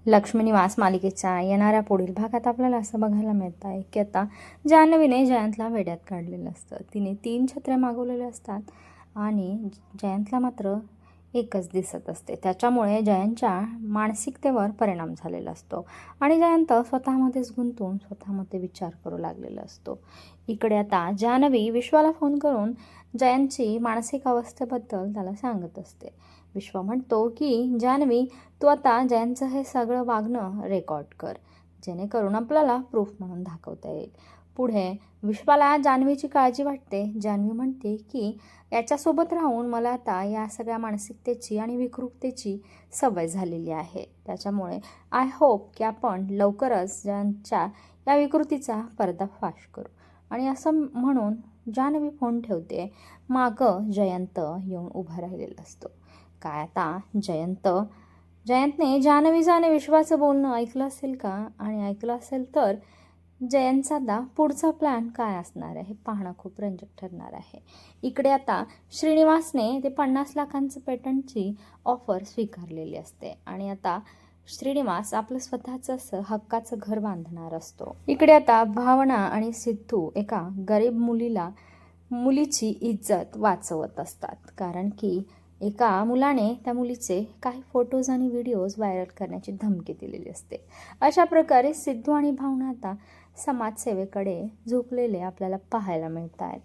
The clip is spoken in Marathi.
लक्ष्मी निवास मालिकेच्या येणाऱ्या पुढील भागात आपल्याला असं बघायला मिळतं आहे की आता जान्हवीने जयंतला वेड्यात काढलेलं असतं. तिने 3 छत्र्या मागवलेल्या असतात आणि जयंतला मात्र एकच दिसत असते. त्याच्यामुळे जयंतच्या मानसिकतेवर परिणाम झालेला असतो आणि जयंत स्वतःमध्येच गुंतून स्वतःमध्ये विचार करू लागलेला असतो. इकडे आता जान्हवी विश्वाला फोन करून जयंतची मानसिक अवस्थेबद्दल त्याला सांगत असते. विश्व म्हणतो की जान्हवी, तू आता जयंतचं हे सगळं वागणं रेकॉर्ड कर, जेणेकरून आपल्याला प्रूफ म्हणून दाखवता येईल. पुढे विश्वाला जान्हवीची काळजी वाटते. जान्हवी म्हणते की याच्यासोबत राहून मला आता या सगळ्या मानसिकतेची आणि विकृततेची सवय झालेली आहे. त्याच्यामुळे आय होप की आपण लवकरच जयंतच्या या विकृतीचा पर्दाफाश करू. आणि असं म्हणून जान्हवी फोन ठेवते. मागं जयंत येऊन उभा राहिलेला असतो. काय आता जयंतने जान्हवीचं आणि विश्वाचं बोलणं ऐकलं असेल का? आणि ऐकलं असेल तर जयंतचा आता पुढचा प्लॅन काय असणार आहे हे पाहणं खूप रंजक ठरणार आहे. इकडे आता श्रीनिवासने ते 50 लाखांचं पेटंटची ऑफर स्वीकारलेली असते आणि आता श्रीनिवास आपलं स्वतःचं असं हक्काचं घर बांधणार असतो. इकडे आता भावना आणि सिद्धू एका गरीब मुलीची इज्जत वाचवत असतात, कारण की एका मुलाने त्या मुलीचे काही फोटोज आणि व्हिडिओज व्हायरल करण्याची धमकी दिलेली असते. अशा प्रकारे सिद्धू आणि भावना आता समाजसेवेकडे झुकलेले आपल्याला पाहायला मिळत आहेत.